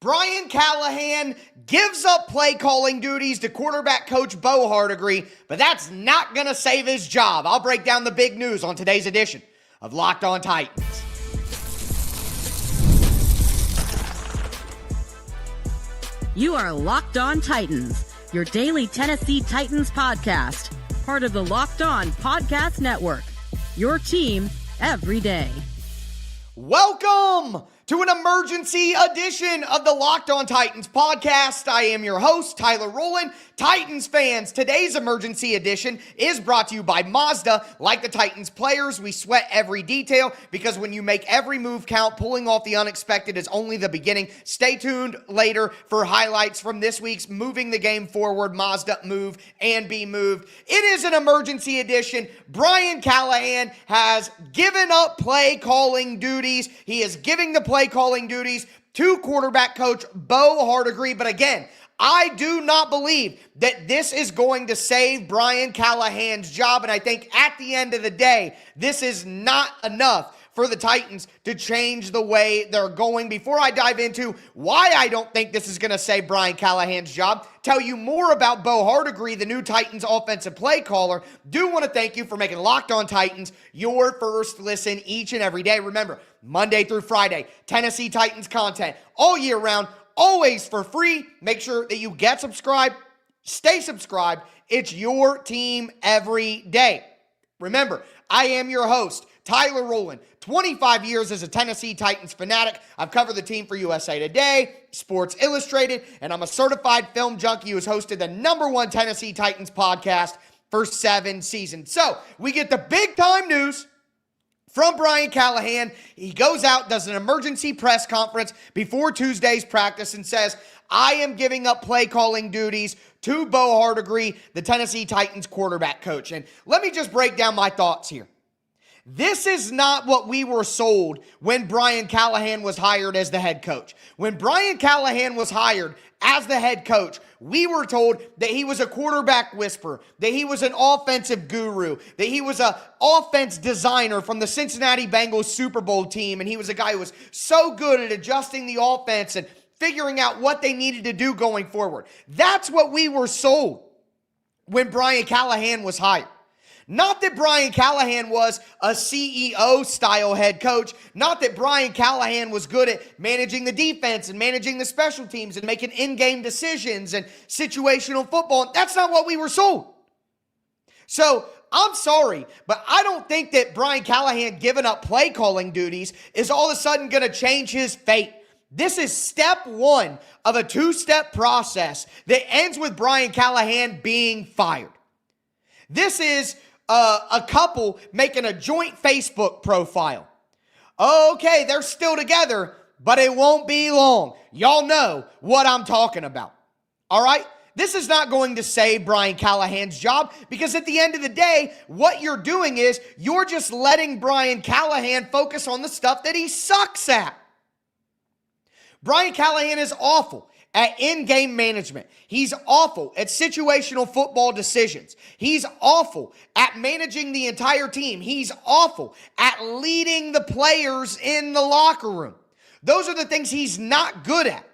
Brian Callahan gives up play calling duties to quarterback coach Bo Hardegree, but that's not going to save his job. I'll break down the big news on today's edition of Locked On Titans. You are Locked On Titans, your daily Tennessee Titans podcast, part of the Locked On Podcast Network, your team every day. Welcome to an emergency edition of the Locked On Titans podcast. I am your host, Tyler Rowland. Titans fans, today's emergency edition is brought to you by Mazda. Like the Titans players, we sweat every detail because when you make every move count, pulling off the unexpected is only the beginning. Stay tuned later for highlights from this week's Moving the Game Forward Mazda Move and Be Moved. It is an emergency edition. Brian Callahan has given up play calling duties. He is giving the play calling duties to quarterback coach Bo Hardegree. But again, I do not believe that this is going to save Brian Callahan's job. And I think at the end of the day, this is not enough for the Titans to change the way they're going. Before I dive into why I don't think this is going to save Brian Callahan's job, tell you more about Bo Hardegree, the new Titans offensive play caller, do want to thank you for making Locked On Titans your first listen each and every day. Remember, Monday through Friday, Tennessee Titans content all year round, always for free. Make sure that you get subscribed, stay subscribed. It's your team every day. Remember, I am your host, Tyler Rowland. 25 years as a Tennessee Titans fanatic. I've covered the team for USA Today, Sports Illustrated, and I'm a certified film junkie who has hosted the #1 Tennessee Titans podcast for 7 seasons. So we get the big time news from Brian Callahan. He goes out, does an emergency press conference before Tuesday's practice and says, I am giving up play calling duties to Bo Hardegree, the Tennessee Titans quarterback coach. And let me just break down my thoughts here. This is not what we were sold when Brian Callahan was hired as the head coach. When Brian Callahan was hired as the head coach, we were told that he was a quarterback whisperer, that he was an offensive guru, that he was an offense designer from the Cincinnati Bengals Super Bowl team, and he was a guy who was so good at adjusting the offense and figuring out what they needed to do going forward. That's what we were sold when Brian Callahan was hired. Not that Brian Callahan was a CEO-style head coach. Not that Brian Callahan was good at managing the defense and managing the special teams and making in-game decisions and situational football. That's not what we were sold. So, I'm sorry, but I don't think that Brian Callahan giving up play calling duties is all of a sudden going to change his fate. This is step one of a 2-step process that ends with Brian Callahan being fired. This is a couple making a joint Facebook profile. Okay, they're still together, but it won't be long. Y'all know what I'm talking about. All right? This is not going to save Brian Callahan's job because at the end of the day, what you're doing is you're just letting Brian Callahan focus on the stuff that he sucks at. Brian Callahan is awful at in-game management. He's awful at situational football decisions. He's awful at managing the entire team. He's awful at leading the players in the locker room. Those are the things he's not good at.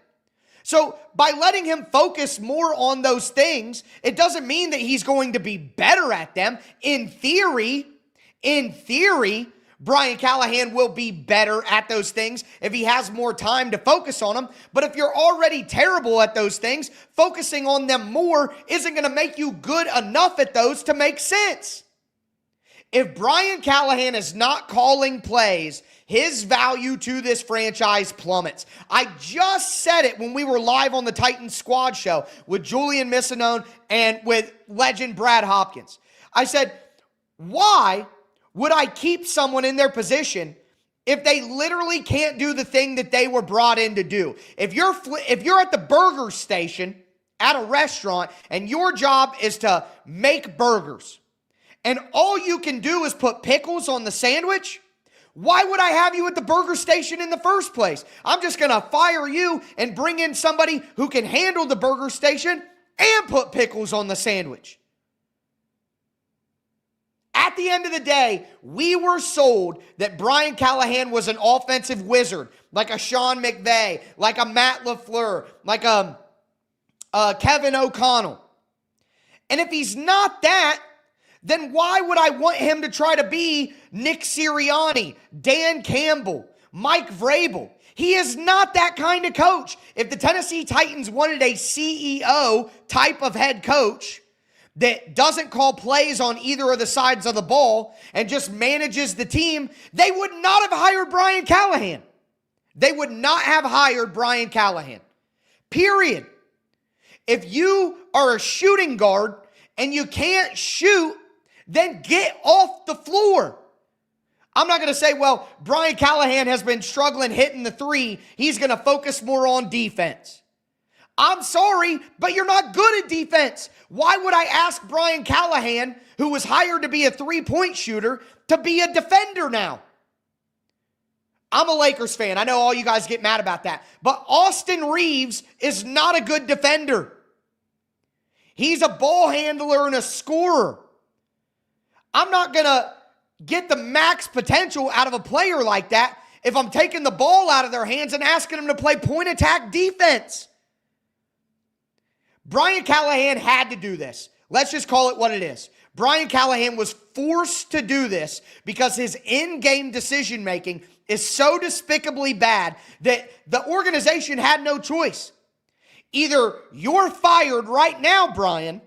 So by letting him focus more on those things, it doesn't mean that he's going to be better at them. In theory, Brian Callahan will be better at those things if he has more time to focus on them. But if you're already terrible at those things, focusing on them more isn't going to make you good enough at those to make sense. If Brian Callahan is not calling plays, his value to this franchise plummets. I just said it when we were live on the Titans Squad show with Julian Missinone and with legend Brad Hopkins. I said, why would I keep someone in their position if they literally can't do the thing that they were brought in to do? If you're at the burger station at a restaurant and your job is to make burgers and all you can do is put pickles on the sandwich, why would I have you at the burger station in the first place? I'm just going to fire you and bring in somebody who can handle the burger station and put pickles on the sandwich. At the end of the day, we were sold that Brian Callahan was an offensive wizard, like a Sean McVay, like a Matt LaFleur, like a Kevin O'Connell. And if he's not that, then why would I want him to try to be Nick Sirianni, Dan Campbell, Mike Vrabel? He is not that kind of coach. If the Tennessee Titans wanted a CEO type of head coach that doesn't call plays on either of the sides of the ball and just manages the team, they would not have hired Brian Callahan. They would not have hired Brian Callahan. Period. If you are a shooting guard and you can't shoot, then get off the floor. I'm not going to say, well, Brian Callahan has been struggling hitting the three. He's going to focus more on defense. I'm sorry, but you're not good at defense. Why would I ask Brian Callahan, who was hired to be a three-point shooter, to be a defender now? I'm a Lakers fan. I know all you guys get mad about that. But Austin Reeves is not a good defender. He's a ball handler and a scorer. I'm not going to get the max potential out of a player like that if I'm taking the ball out of their hands and asking them to play point attack defense. Brian Callahan had to do this. Let's just call it what it is. Brian Callahan was forced to do this because his in-game decision-making is so despicably bad that the organization had no choice. Either you're fired right now, Brian,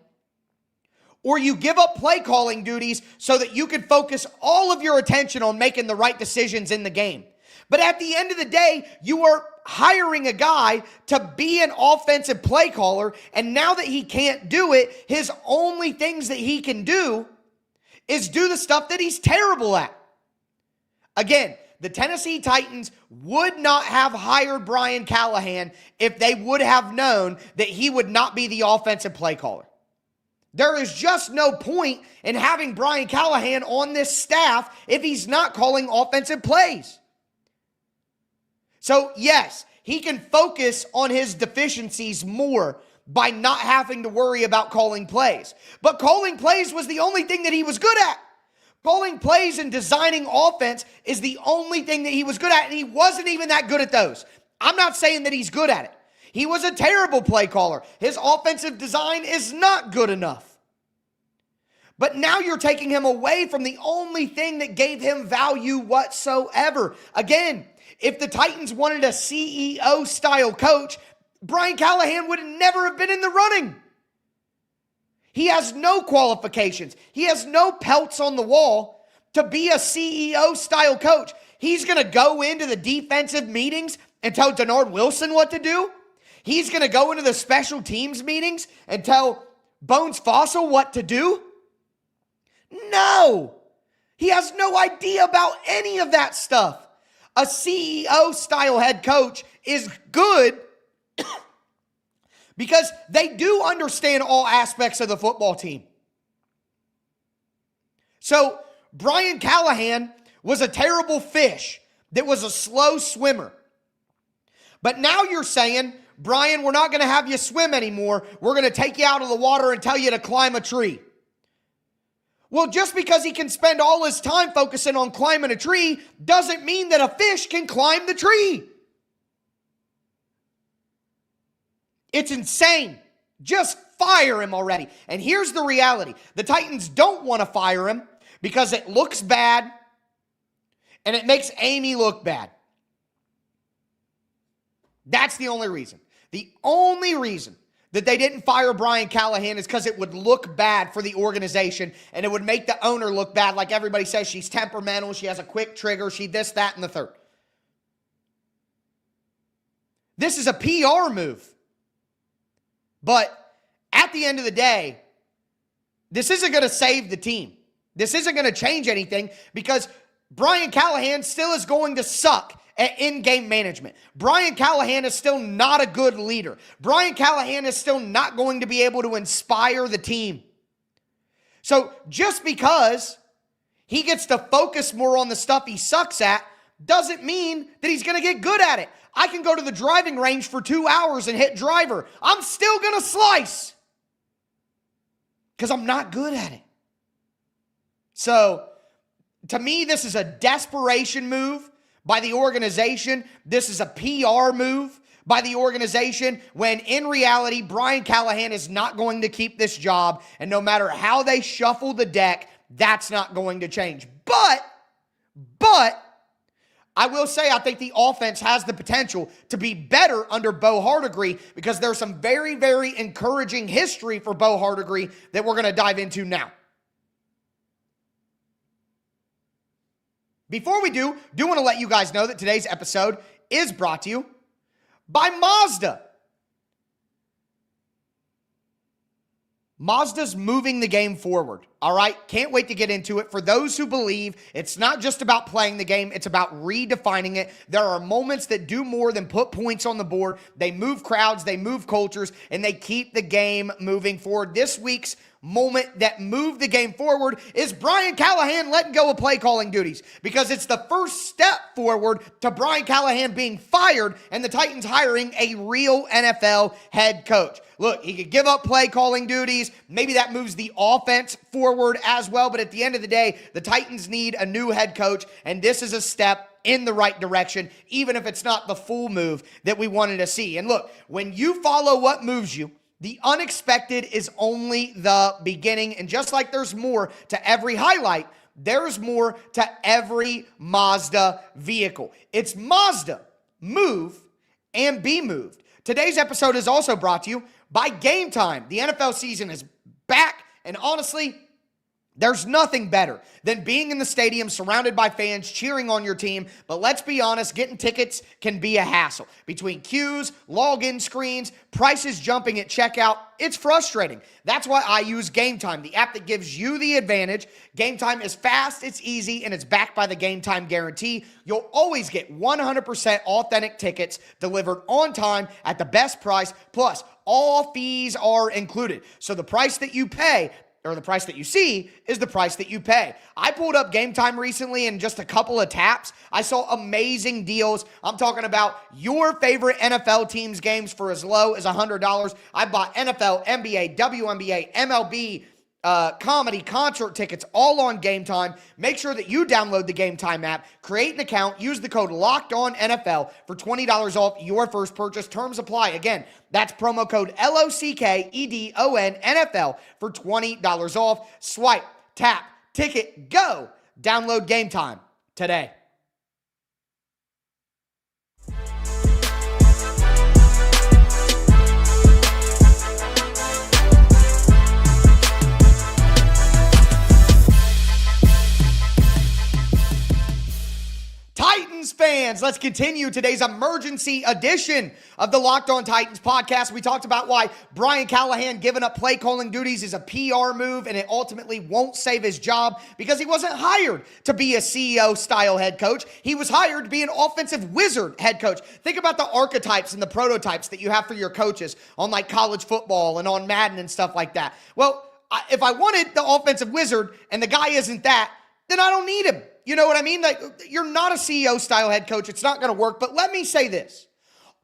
or you give up play calling duties so that you can focus all of your attention on making the right decisions in the game. But at the end of the day, you are hiring a guy to be an offensive play caller, and now that he can't do it, his only things that he can do is do the stuff that he's terrible at. Again, the Tennessee Titans would not have hired Brian Callahan if they would have known that he would not be the offensive play caller. There is just no point in having Brian Callahan on this staff if he's not calling offensive plays. So, yes, he can focus on his deficiencies more by not having to worry about calling plays. But calling plays was the only thing that he was good at. Calling plays and designing offense is the only thing that he was good at, and he wasn't even that good at those. I'm not saying that he's good at it. He was a terrible play caller. His offensive design is not good enough. But now you're taking him away from the only thing that gave him value whatsoever. Again, if the Titans wanted a CEO-style coach, Brian Callahan would never have been in the running. He has no qualifications. He has no pelts on the wall to be a CEO-style coach. He's going to go into the defensive meetings and tell Denard Wilson what to do. He's going to go into the special teams meetings and tell Bones Fossil what to do. No. He has no idea about any of that stuff. A CEO-style head coach is good because they do understand all aspects of the football team. So, Brian Callahan was a terrible fish that was a slow swimmer. But now you're saying, Brian, we're not going to have you swim anymore. We're going to take you out of the water and tell you to climb a tree. Well, just because he can spend all his time focusing on climbing a tree doesn't mean that a fish can climb the tree. It's insane. Just fire him already. And here's the reality. The Titans don't want to fire him because it looks bad and it makes Amy look bad. That's the only reason. The only reason that they didn't fire Brian Callahan is because it would look bad for the organization and it would make the owner look bad. Like everybody says, she's temperamental, she has a quick trigger, she this, that, and the third. This is a PR move. But at the end of the day, this isn't going to save the team. This isn't going to change anything because Brian Callahan still is going to suck at in-game management. Brian Callahan is still not a good leader. Brian Callahan is still not going to be able to inspire the team. So just because he gets to focus more on the stuff he sucks at doesn't mean that he's going to get good at it. I can go to the driving range for 2 hours and hit driver. I'm still going to slice because I'm not good at it. So, to me, this is a desperation move by the organization. This is a PR move by the organization when in reality, Brian Callahan is not going to keep this job. And no matter how they shuffle the deck, that's not going to change. But I will say I think the offense has the potential to be better under Bo Hardegree because there's some very, very encouraging history for Bo Hardegree that we're going to dive into now. Before we do want to let you guys know that today's episode is brought to you by Mazda. Mazda's moving the game forward, all right? Can't wait to get into it. For those who believe it's not just about playing the game, it's about redefining it. There are moments that do more than put points on the board. They move crowds, they move cultures, and they keep the game moving forward. This week's moment that moved the game forward is Brian Callahan letting go of play calling duties because it's the first step forward to Brian Callahan being fired and the Titans hiring a real NFL head coach. Look, he could give up play calling duties. Maybe that moves the offense forward as well. But at the end of the day, the Titans need a new head coach, and this is a step in the right direction, even if it's not the full move that we wanted to see. And look, when you follow what moves you, the unexpected is only the beginning. And just like there's more to every highlight, there's more to every Mazda vehicle. It's Mazda. Move and be moved. Today's episode is also brought to you by Game Time. The NFL season is back, and honestly, there's nothing better than being in the stadium surrounded by fans cheering on your team. But let's be honest, getting tickets can be a hassle. Between queues, login screens, prices jumping at checkout, it's frustrating. That's why I use Game Time, the app that gives you the advantage. Game Time is fast, it's easy, and it's backed by the Game Time guarantee. You'll always get 100% authentic tickets delivered on time at the best price. Plus, all fees are included. So the price that you pay, or the price that you see, is the price that you pay. I pulled up Game Time recently in just a couple of taps. I saw amazing deals. I'm talking about your favorite NFL team's games for as low as $100. I bought NFL, NBA, WNBA, MLB, comedy, concert tickets, all on Game Time. Make sure that you download the Game Time app, create an account, use the code LOCKEDONNFL for $20 off your first purchase. Terms apply. Again, that's promo code LOCKEDONNFL for $20 off. Swipe, tap, ticket, go. Download Game Time today. Titans fans, let's continue today's emergency edition of the Locked On Titans podcast. We talked about why Brian Callahan giving up play calling duties is a PR move and it ultimately won't save his job because he wasn't hired to be a CEO style head coach. He was hired to be an offensive wizard head coach. Think about the archetypes and the prototypes that you have for your coaches on like college football and on Madden and stuff like that. Well, if I wanted the offensive wizard and the guy isn't that, then I don't need him. You know what I mean? Like, you're not a CEO-style head coach. It's not going to work. But let me say this.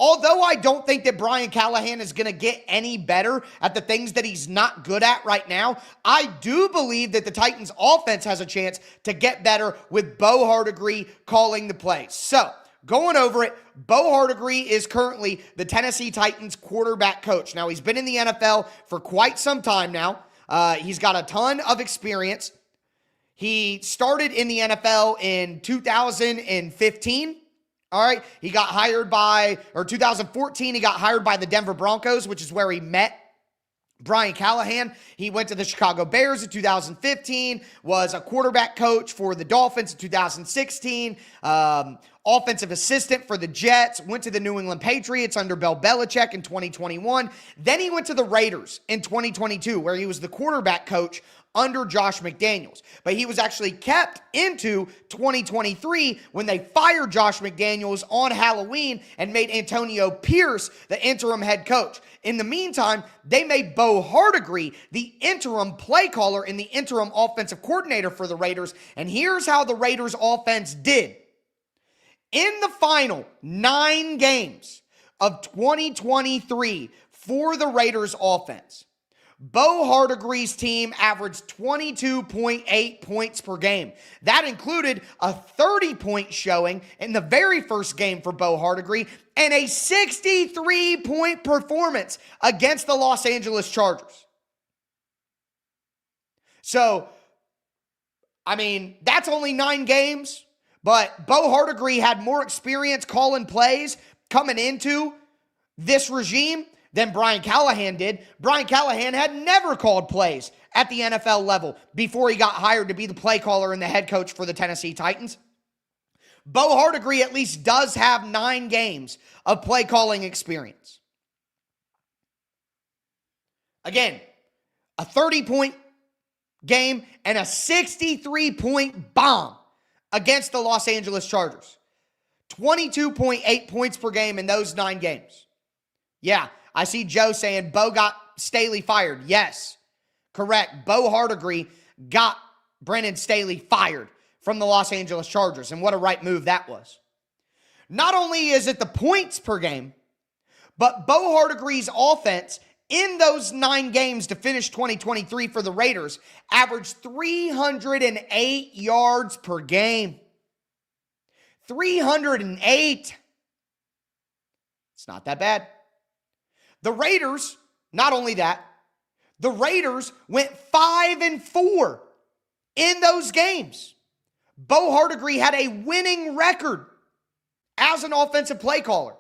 Although I don't think that Brian Callahan is going to get any better at the things that he's not good at right now, I do believe that the Titans' offense has a chance to get better with Bo Hardegree calling the plays. So, going over it, Bo Hardegree is currently the Tennessee Titans quarterback coach. Now, he's been in the NFL for quite some time now. He's got a ton of experience. He started in the NFL in 2015. All right. He got hired 2014, he got hired by the Denver Broncos, which is where he met Brian Callahan. He went to the Chicago Bears in 2015, was a quarterback coach for the Dolphins in 2016, offensive assistant for the Jets, went to the New England Patriots under Bill Belichick in 2021. Then he went to the Raiders in 2022, where he was the quarterback coach under Josh McDaniels. But he was actually kept into 2023 when they fired Josh McDaniels on Halloween and made Antonio Pierce the interim head coach. In the meantime, they made Bo Hardegree the interim play caller and the interim offensive coordinator for the Raiders. And here's how the Raiders offense did. In the final 9 games of 2023 for the Raiders offense, Bo Hardegree's team averaged 22.8 points per game. That included a 30-point showing in the very first game for Bo Hardegree and a 63-point performance against the Los Angeles Chargers. So, I mean, that's only 9 games, but Bo Hardegree had more experience calling plays coming into this regime than Brian Callahan did. Brian Callahan had never called plays at the NFL level before he got hired to be the play caller and the head coach for the Tennessee Titans. Bo Hardegree at least does have 9 games of play calling experience. Again, a 30-point game and a 63-point bomb against the Los Angeles Chargers. 22.8 points per game in those 9 games. Yeah, I see Joe saying Bo got Staley fired. Yes, correct. Bo Hardegree got Brennan Staley fired from the Los Angeles Chargers, and what a right move that was. Not only is it the points per game, but Bo Hardegree's offense in those 9 games to finish 2023 for the Raiders averaged 308 yards per game. 308. It's not that bad. The Raiders, not only that, the Raiders went 5-4 in those games. Bo Hardegree had a winning record as an offensive play caller.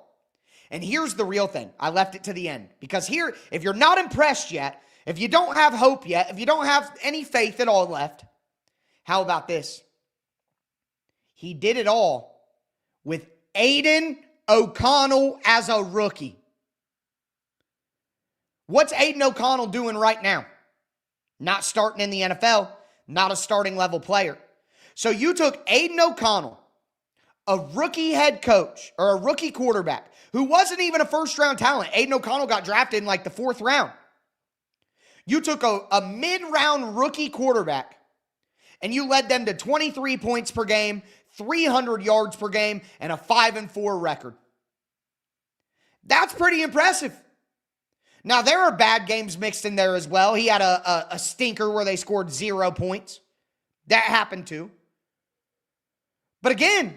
And here's the real thing. I left it to the end because here, if you're not impressed yet, if you don't have hope yet, if you don't have any faith at all left, how about this? He did it all with Aiden O'Connell as a rookie. What's Aiden O'Connell doing right now? Not starting in the NFL, not a starting level player. So you took Aiden O'Connell, a rookie head coach or a rookie quarterback who wasn't even a first-round talent. Aiden O'Connell got drafted in like the 4th round. You took a mid-round rookie quarterback and you led them to 23 points per game, 300 yards per game, and a 5-4 record. That's pretty impressive. Now, there are bad games mixed in there as well. He had a stinker where they scored 0 points. That happened too. But again,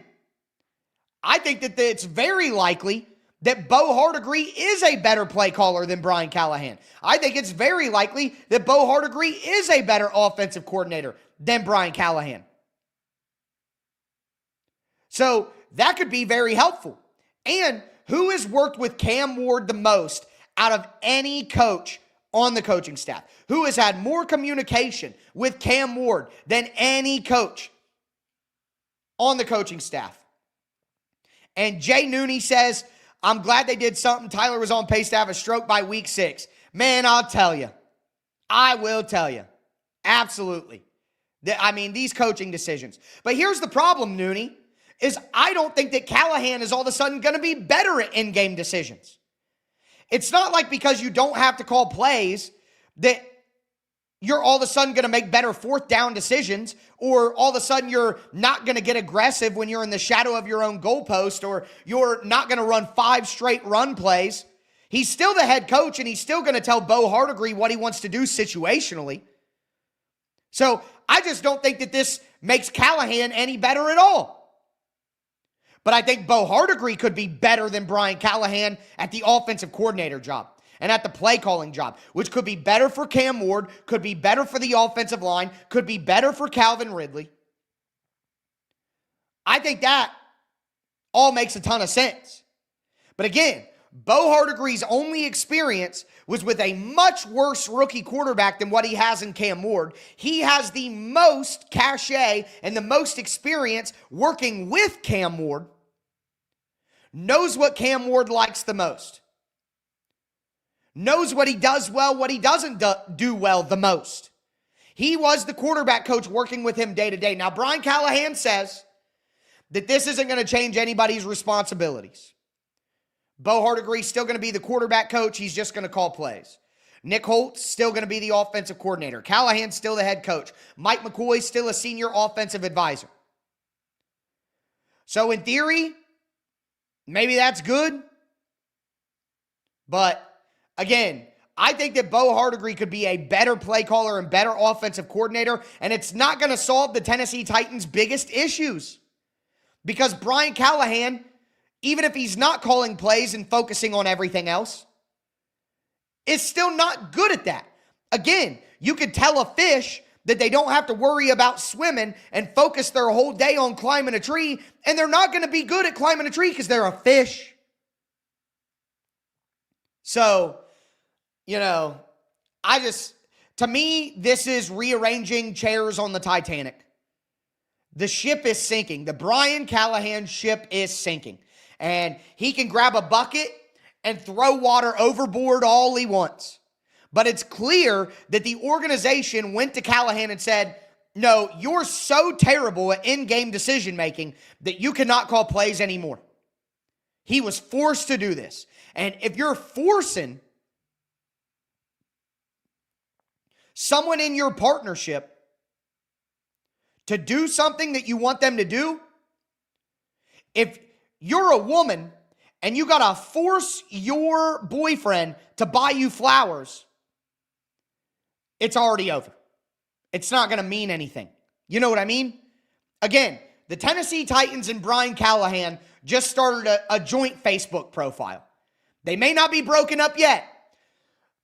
I think that it's very likely that Bo Hardegree is a better play caller than Brian Callahan. I think it's very likely that Bo Hardegree is a better offensive coordinator than Brian Callahan. So that could be very helpful. And who has worked with Cam Ward the most out of any coach on the coaching staff? Who has had more communication with Cam Ward than any coach on the coaching staff? And Jay Nooney says, I'm glad they did something. Tyler was on pace to have a stroke by week 6. Man, I'll tell you. I will tell you. Absolutely. I mean, these coaching decisions. But here's the problem, Nooney, is I don't think that Callahan is all of a sudden going to be better at in-game decisions. It's not like because you don't have to call plays that you're all of a sudden going to make better 4th down decisions, or all of a sudden you're not going to get aggressive when you're in the shadow of your own goalpost, or you're not going to run 5 straight run plays. He's still the head coach, and he's still going to tell Bo Hardegree what he wants to do situationally. So I just don't think that this makes Callahan any better at all. But I think Bo Hardegree could be better than Brian Callahan at the offensive coordinator job and at the play calling job, which could be better for Cam Ward, could be better for the offensive line, could be better for Calvin Ridley. I think that all makes a ton of sense. But again, Bo Hardegree's only experience was with a much worse rookie quarterback than what he has in Cam Ward. He has the most cachet and the most experience working with Cam Ward. Knows what Cam Ward likes the most. Knows what he does well, what he doesn't do well the most. He was the quarterback coach working with him day to day. Now, Brian Callahan says that this isn't going to change anybody's responsibilities. Bo Hardegree's still going to be the quarterback coach. He's just going to call plays. Nick Holt's still going to be the offensive coordinator. Callahan's still the head coach. Mike McCoy's still a senior offensive advisor. So in theory, maybe that's good. But again, I think that Bo Hardegree could be a better play caller and better offensive coordinator, and it's not going to solve the Tennessee Titans' biggest issues. Because Brian Callahan, even if he's not calling plays and focusing on everything else, is still not good at that. Again, you could tell a fish that they don't have to worry about swimming and focus their whole day on climbing a tree, and they're not going to be good at climbing a tree because they're a fish. So, to me, this is rearranging chairs on the Titanic. The ship is sinking. The Brian Callahan ship is sinking. And he can grab a bucket and throw water overboard all he wants. But it's clear that the organization went to Callahan and said, no, you're so terrible at in-game decision-making that you cannot call plays anymore. He was forced to do this. And if you're forcing someone in your partnership to do something that you want them to do, if you're a woman and you got to force your boyfriend to buy you flowers, it's already over. It's not going to mean anything. You know what I mean? Again, the Tennessee Titans and Brian Callahan just started a joint Facebook profile. They may not be broken up yet,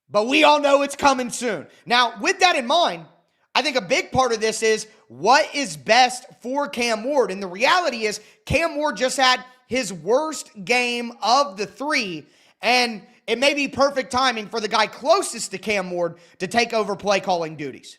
but we all know it's coming soon. Now, with that in mind, I think a big part of this is what is best for Cam Ward. And the reality is Cam Ward just had his worst game of the three, and it may be perfect timing for the guy closest to Cam Ward to take over play calling duties.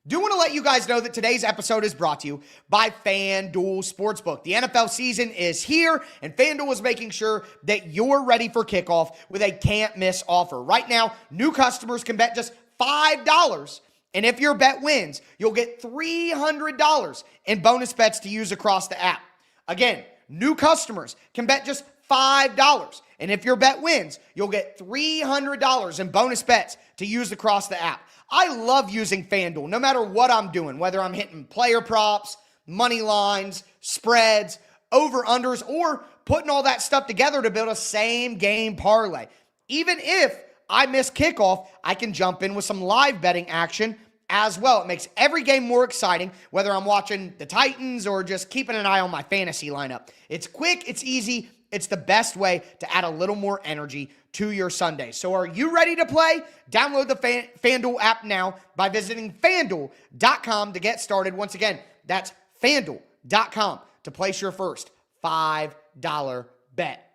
Do want to let you guys know that today's episode is brought to you by FanDuel Sportsbook. The NFL season is here, and FanDuel is making sure that you're ready for kickoff with a can't-miss offer. Right now, new customers can bet just $5, and if your bet wins, you'll get $300 in bonus bets to use across the app. Again, new customers can bet just $5, and if your bet wins, you'll get $300 in bonus bets to use across the app. I love using FanDuel no matter what I'm doing, whether I'm hitting player props, money lines, spreads, over-unders, or putting all that stuff together to build a same-game parlay. Even if I miss kickoff, I can jump in with some live betting action as well. It makes every game more exciting, whether I'm watching the Titans or just keeping an eye on my fantasy lineup. It's quick, it's easy, it's the best way to add a little more energy to your Sunday. So are you ready to play? Download the FanDuel app now by visiting FanDuel.com to get started. Once again, that's FanDuel.com to place your first $5 bet.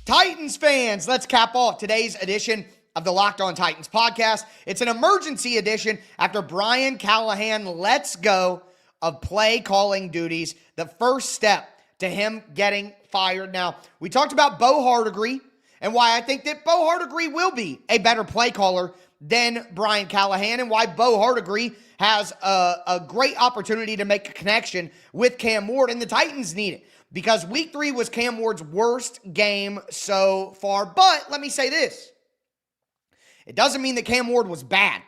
Titans fans, let's cap off today's edition of the Locked On Titans podcast. It's an emergency edition after Brian Callahan lets go of play calling duties, the first step to him getting fired. Now, we talked about Bo Hardegree and why I think that Bo Hardegree will be a better play caller than Brian Callahan, and why Bo Hardegree has a great opportunity to make a connection with Cam Ward, and the Titans need it. Because week 3 was Cam Ward's worst game so far. But let me say this. It doesn't mean that Cam Ward was bad.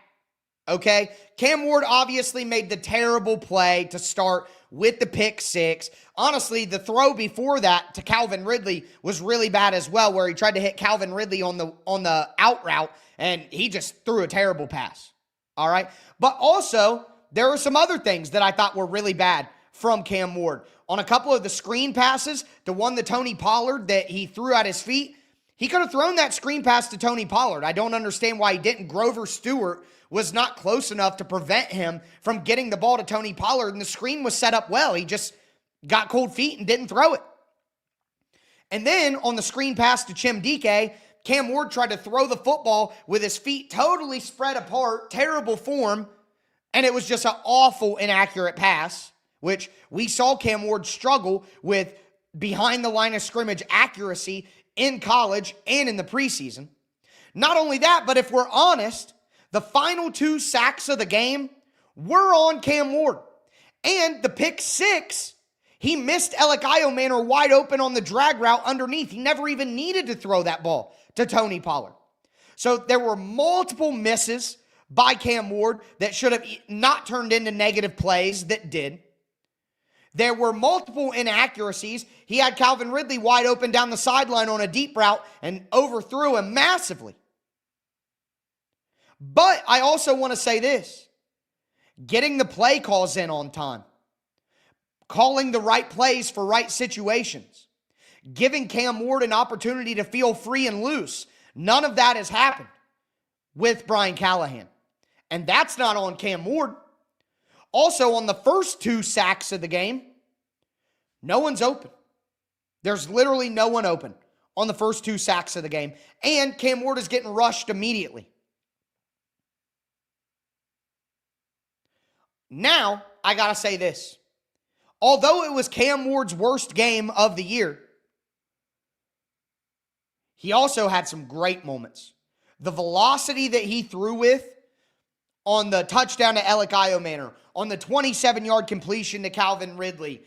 Okay? Cam Ward obviously made the terrible play to start with the pick 6. Honestly, the throw before that to Calvin Ridley was really bad as well, where he tried to hit Calvin Ridley on the out route, and he just threw a terrible pass. All right? But also, there were some other things that I thought were really bad from Cam Ward. On a couple of the screen passes, the one to Tony Pollard that he threw at his feet, he could have thrown that screen pass to Tony Pollard. I don't understand why he didn't. Grover Stewart was not close enough to prevent him from getting the ball to Tony Pollard, and the screen was set up well. He just got cold feet and didn't throw it. And then on the screen pass to Chim Dike, Cam Ward tried to throw the football with his feet totally spread apart, terrible form, and it was just an awful, inaccurate pass, which we saw Cam Ward struggle with behind the line of scrimmage accuracy in college and in the preseason. Not only that, but if we're honest, the final 2 sacks of the game were on Cam Ward. And the pick 6, He missed Elikayo Manor wide open on the drag route underneath. He never even needed to throw that ball to Tony Pollard. So there were multiple misses by Cam Ward that should have not turned into negative plays that did. There were multiple inaccuracies. He had Calvin Ridley wide open down the sideline on a deep route and overthrew him massively. But I also want to say this. Getting the play calls in on time. Calling the right plays for right situations. Giving Cam Ward an opportunity to feel free and loose. None of that has happened with Brian Callahan. And that's not on Cam Ward. Also, on the first 2 sacks of the game, no one's open. There's literally no one open on the first 2 sacks of the game. And Cam Ward is getting rushed immediately. Now, I got to say this. Although it was Cam Ward's worst game of the year, he also had some great moments. The velocity that he threw with on the touchdown to Elikayo Manor, on the 27-yard completion to Calvin Ridley,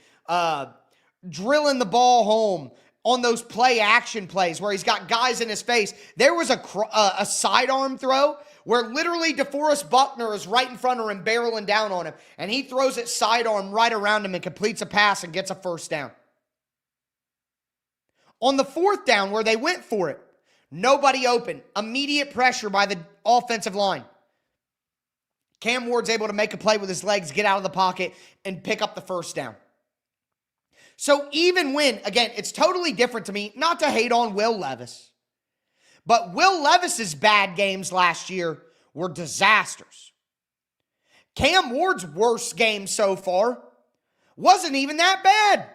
drilling the ball home on those play-action plays where he's got guys in his face. There was a sidearm throw where literally DeForest Buckner is right in front of him, barreling down on him, and he throws it sidearm right around him and completes a pass and gets a first down. On the 4th down where they went for it, nobody open, immediate pressure by the offensive line. Cam Ward's able to make a play with his legs, get out of the pocket, and pick up the first down. So even when, again, it's totally different to me, not to hate on Will Levis, but Will Levis's bad games last year were disasters. Cam Ward's worst game so far wasn't even that bad.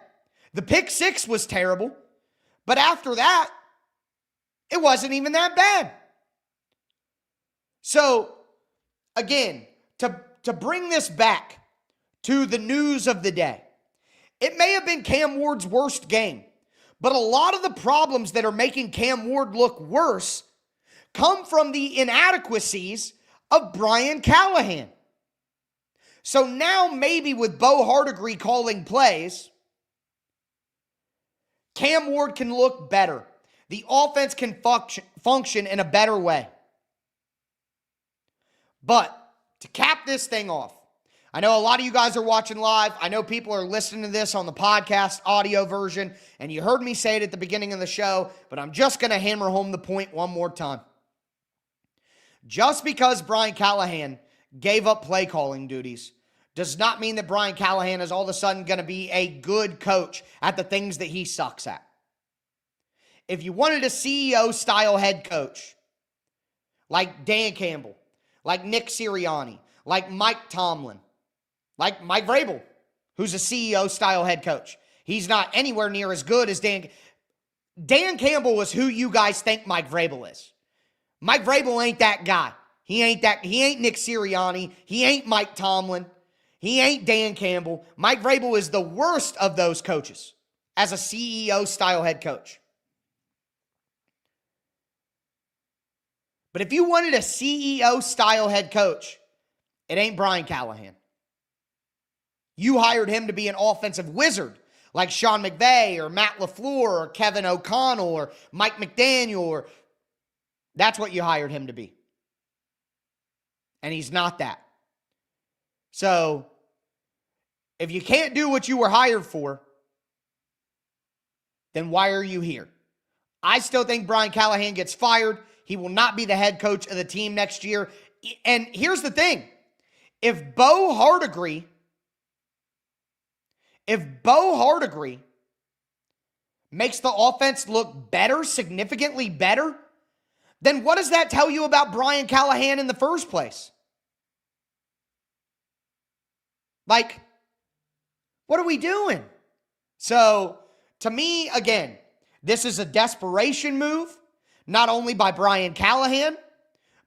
The pick 6 was terrible, but after that, it wasn't even that bad. So, again, to bring this back to the news of the day, it may have been Cam Ward's worst game, but a lot of the problems that are making Cam Ward look worse come from the inadequacies of Brian Callahan. So now maybe with Bo Hardegree calling plays, Cam Ward can look better. The offense can function in a better way. But to cap this thing off, I know a lot of you guys are watching live. I know people are listening to this on the podcast audio version, and you heard me say it at the beginning of the show, but I'm just going to hammer home the point one more time. Just because Brian Callahan gave up play calling duties does not mean that Brian Callahan is all of a sudden going to be a good coach at the things that he sucks at. If you wanted a CEO-style head coach, like Dan Campbell, like Nick Sirianni, like Mike Tomlin, like Mike Vrabel, who's a CEO-style head coach. He's not anywhere near as good as Dan. Dan Campbell is who you guys think Mike Vrabel is. Mike Vrabel ain't that guy. He ain't Nick Sirianni. He ain't Mike Tomlin. He ain't Dan Campbell. Mike Vrabel is the worst of those coaches as a CEO-style head coach. But if you wanted a CEO-style head coach, it ain't Brian Callahan. You hired him to be an offensive wizard like Sean McVay or Matt LaFleur or Kevin O'Connell or Mike McDaniel. That's what you hired him to be. And he's not that. So, if you can't do what you were hired for, then why are you here? I still think Brian Callahan gets fired. He will not be the head coach of the team next year. And here's the thing. If Bo Hardegree makes the offense look better, significantly better, then what does that tell you about Brian Callahan in the first place? Like, what are we doing? So, to me, again, this is a desperation move, not only by Brian Callahan,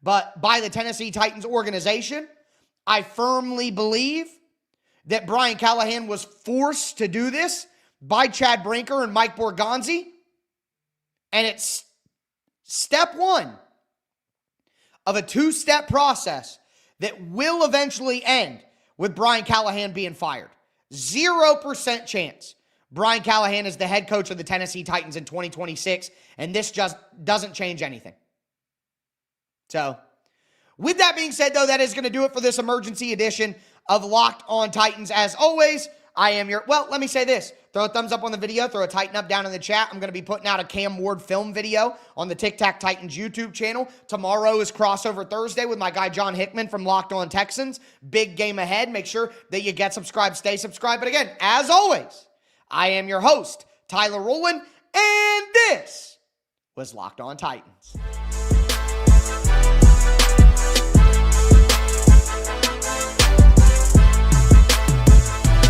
but by the Tennessee Titans organization. I firmly believe that Brian Callahan was forced to do this by Chad Brinker and Mike Borgonzi. And it's step one of a two-step process that will eventually end with Brian Callahan being fired. 0% chance Brian Callahan is the head coach of the Tennessee Titans in 2026, and this just doesn't change anything. So, with that being said, though, that is going to do it for this emergency edition of Locked On Titans. As always, I am your, well, let me say this. Throw a thumbs up on the video. Throw a Titan up down in the chat. I'm going to be putting out a Cam Ward film video on the Tic Tac Titans YouTube channel. Tomorrow is crossover Thursday with my guy John Hickman from Locked On Texans. Big game ahead. Make sure that you get subscribed, stay subscribed. But again, as always, I am your host, Tyler Rowland, and this was Locked On Titans.